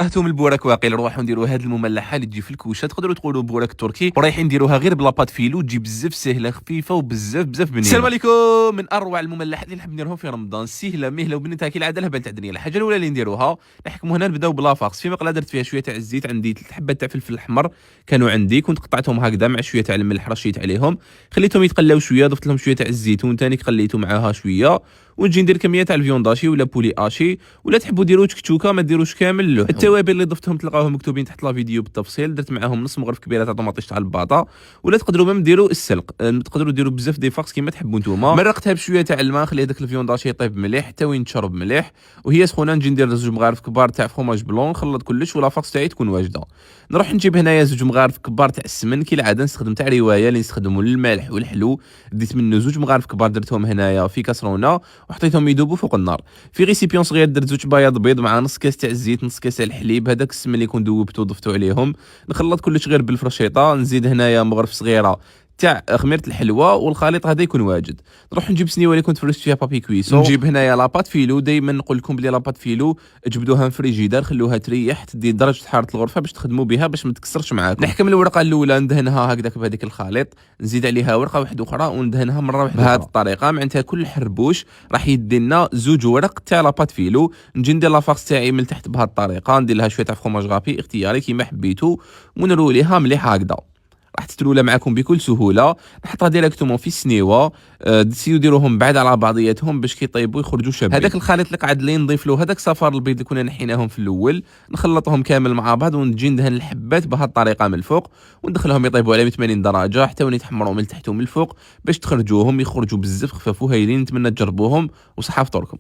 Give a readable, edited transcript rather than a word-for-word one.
هاتوا من البوراك واقيلا نروحوا نديروا هاد المملحه اللي تجي في الكوشه، تقدروا تقولوا بوراك تركي، ورايحين نديروها غير بلاباط فيلو، تجي بزاف سهله خفيفه وبزاف بنينه. السلام عليكم. من اروع المملحات اللي نحب نديرهم في رمضان، سهله مهله وبنيتها كالعاده الهبال تاع الدنيا. الحاجه الاولى اللي نديروها نحكموا هنا، نبداو بلافاكس. في مقله درت فيها شويه تاع الزيت، عندي 3 حبات تاع فلفل احمر كانوا عندي، كنت قطعتهم هكذا مع شويه تاع الملح رشيت عليهم، خليتهم يتقلاو شويه، ضفت لهم شويه تاع الزيتون ثاني خليته معاها شويه، ونجي ندير كميه تاع الفيونداشي ولا بولي اشي، ولا تحبوا ديروا تكتوكه ما ديروش كامل اللحم. التوابل اللي ضفتهم تلقاوهم مكتوبين تحت لا فيديو بالتفصيل، درت معاهم نص مغرف كبيره تاع طوماطيش تاع الباطا، ولا تقدروا ميم ديروا السلق، تقدروا ديروا بزاف دي فاكس كيما تحبوا نتوما. مرقتها بشويه تاع الماء، خلي هذاك الفيونداشي يطيب مليح حتى وين تشرب مليح، وهي سخونه نجي ندير 2 مغارف كبار تاع فروماج بلون، نخلط كلش ولا فاكس تاعي تكون واجده. نروح نجيب هنايا 2 مغارف كبار تاع السمن، كالعاده نستخدم تاع روايه اللي نستخدموا للملح والحلو، ديت منه 2 مغارف كبار درتهم هنايا في كاسرونه وحطيتهم يذوبوا فوق النار. في ريسيبيون صغير درت 2 بياض بيض مع نص كاس تاع الزيت، نص كاس تاع الحليب، هذاك السمن اللي كون ذوبته ضفتو عليهم، نخلط كلش غير بالفرشيطه، نزيد هنايا مغرف صغيره تاع خميره الحلوى، والخليط هذا يكون واجد. نروح نجيب سنيوه اللي كنت فرشت فيها بابي كويسو، نجيب هنايا لاباط فيلو، دائما نقول لكم بلي لاباط فيلو جبدوها من فريجيدار، خلوها تريح تدي درجه حراره الغرفه باش تخدموا بها باش ما تكسرش معاكم. نحكم الورقه الاولى ندهنها هكذاك بهذيك الخليط، نزيد عليها ورقه واحده اخرى وندهنها مره واحده بهذه الطريقه، معناتها كل حربوش راح يدي لنا 2 ورق تاع لاباط فيلو. نجي ندير لافاكس تاعي من تحت بهذه الطريقه، ندير لها شويه تاع فروماج غابي اختياري كيما حبيتو، ونروليها مليح هكذا، راح تترولى معكم بكل سهوله. نحطها ديريكتومون في السنيوه، دسيو ديروهم بعد على بعضياتهم باش كيطيبوا يخرجوا شابين. هذاك الخليط اللي قاعد لي نضيف له هذاك صفار البيض اللي كنا نحيناهم في الاول، نخلطهم كامل مع بعض، ونجي ندهن الحبات بهذه الطريقه من الفوق، وندخلهم يطيبوا على 180 درجه حتى وين يتحمروا من التحت ومن الفوق باش تخرجوهم يخرجوا بزاف خفاف وهايلين. نتمنى تجربوهم وصحه فطوركم.